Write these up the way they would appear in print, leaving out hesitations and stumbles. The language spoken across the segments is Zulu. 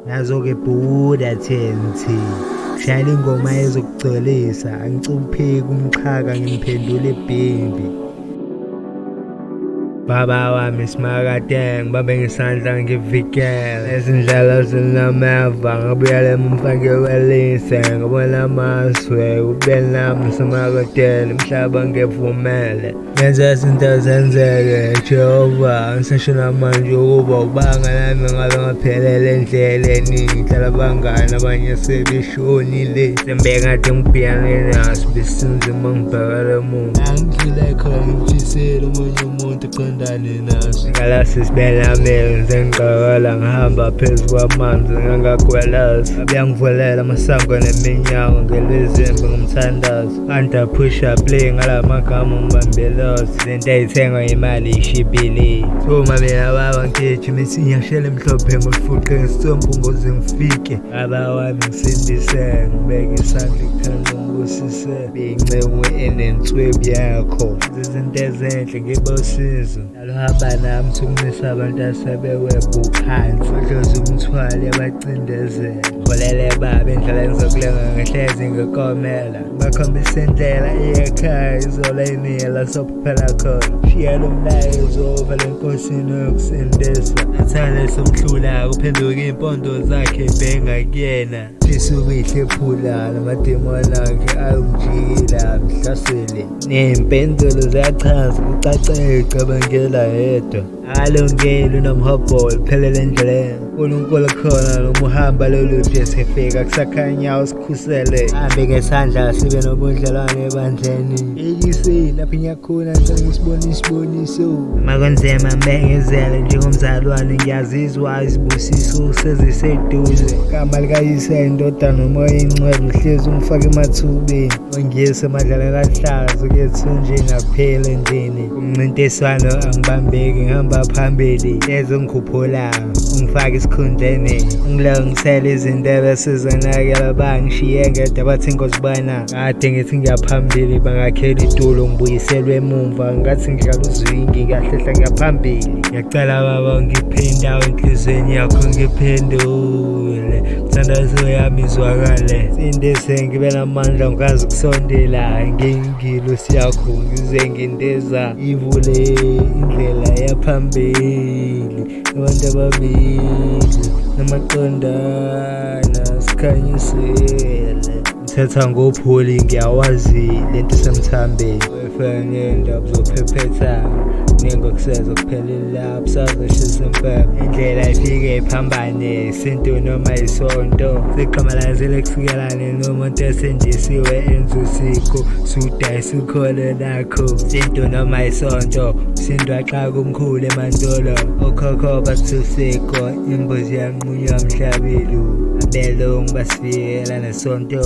nazo-ke Buddha TNT shayela ingoma ezokugcolisa angicupheki umxhaka ngimphendule ibhimbi. Baba wami simakade ngibambe ngesandla ngivikele ezindlela zinameva ngabuyela emfake welise ngabona amaswe ubuyele nami simakadele umhlaba ngevumele ngenza izinto zenzeke Jehova ngisashona manje ukuba ubanga nami ngabe ngaphelele endleleni ngihlala abangani abanye sebeshonile sembe kade ngibhekane naso besinzima ngibhekele emuva angidlule khona ngimfisele omunye umuntu naso ngalasi sibelamele ngizengiqakala ngihamba phezu kwamanzi ngangagwelaza abiyangivulela amasango neminyango ngelwezimbi ngomthandazo under-push-up le ngala magama ngibambeloza izinto ey'thengwa imali ishibhile uma mina baba ngigijimisa inyashela emhlophe ngifuqe ngesisombu ngoze ngifike baba wami ngisindise ngibeke isandla ekukhanda ngibusise beyinceku enenswebu yakho izinto ezenhle ngibosizo aluhamba nami sukumisa abantu asebewebhu phansi odloza umthwalo yabacindezela ngolele baba indlela engizokulenga ngehlezi ngikomela bakhombisa indlela iyekhaya izola inila sophuphela khona shiya lo mlayezo ovela enkosini yokusindisa athale somhlula kuphenduka iy'mpondo zakhe bhenga kuyena isukuyihle ephula namademoni akhe ayongijikela mhlasele ney'mpendulo ziyachaza kucace cabangela yedwa akalungeli unomhobholo kuphelele endleleni uNkulunkulu khona noma uhamba lolude sifika kusakhanya usikhusele hambe ngesandla sibe nobudlelwane ebandleni ekisi lapho ngiyakhona ngisibona isiboniso makwenzema mbengezele njengomzalwane ngiyazizwa izibusiso seziseduze igama likayise indoda nomoya ingcwele uhlezi ungifake emathubeni ongiyise emadlaleni ahlazo kethunjini akuphela endlini umncintiswano angibambeki ngihamba phambili lezo ngikhuphulayo ungifake esikhundleni ngilungisela izinto ebesizonakela bangishiye ngedwa bathi ngozibona kade ngithi ngiyaphambili bangakhela itulo ngibuyiselwe emumva ngathi ngidlala uzwingi ngiyahlehla ngiyaphambili ngiyacela baba ngiphe indawo enhlizweni yakho ngiphendule mthandazo yami izwakale sindise ngibe namandla ngikwazi ukusondela ngengilosi yakho ngize ngindeza ivule indlela yaphambili abantu ababili namaqondana sikhanyisele ngithetha ngopholi ngiyawazi lento semthambeni wefanye indaba zophephetha nengokuseza kuphelela abusazoshiza impela indlela ifike iphambane isintu noma isonto siqhamalazele kusikelane nomuntu esendisiwe enza usiko sudayisa ukholo nakho isintu noma isonto sindwaxa kumkhulu emantolo okhokho bathusiko imbuzi yanqunywa mhlabelu abelungu basifikela nesonto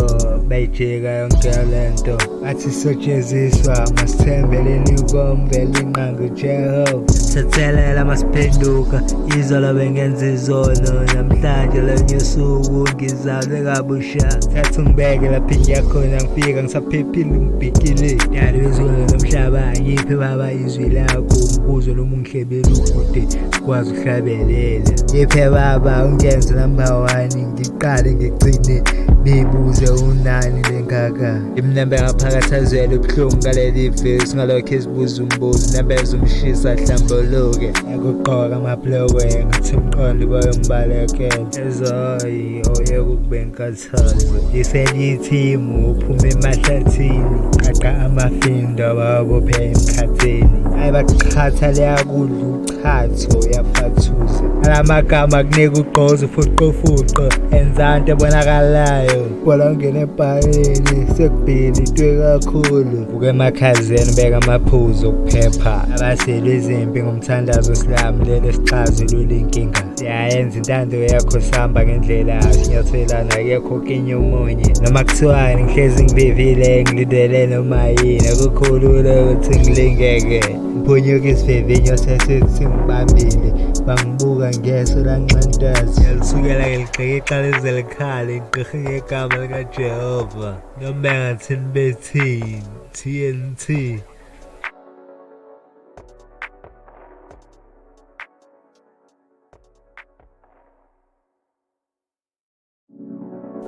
bayijika yonke lento athi sotsheziswa masithembeleni komvela inqango Jehova sathelela masiphenduka izolo bengenza izono namhlanje lonye usuku ngizalwe kabusha thatha ungibeke lapho ngiyakhona ngifika ngisaphephile ngibhekile dali bezulu nomhlaba ngiphe baba izwi lakho umbuzo noma ungihlebela ukude sikwazi ukuhlabelela ngiphe baba ungenze number 1 ngiqale ngigcine bibuze unani lengaka imnembe ngaphakathazela ubuhlungu ngaleli vesi ngalokho ezibuza umbuzo nembeza umshisa hlambuluke yakugqoka amablokwe ngathi umqondo bayombalekela ezoyi oye kukubenkathazo iselithimu uphume emahlathini qaqa amafindo babophe emkhathini ayibaqhatha leyakudla uchatho yafathuza alamagama kunika ugqozi ufuqofuqo enzanto ebonakalayo bola ungena ebhayeni sekubhilitwe kakhulu uke emakhazeni beka amaphuzu okuphepha abaselwe izimpi ngomthandazo silamu lele sixazulula inkinga siyayenza intando yakho sihamba ngendlela sinyathelana akekho kenye umunye noma kuthiwani ngihlezi ngibivile ngilindele noma yini akukhulula ukuthi ngilingeke mphonyuka isivivinyo sesithi ngibambile bangibuka ngeso lanxantazi yalisukela ngeligqikixa lezelikhali ngigqirhe ngegama likaJehova noma bengathini bethini TNT.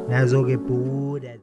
nazo-ke Buddha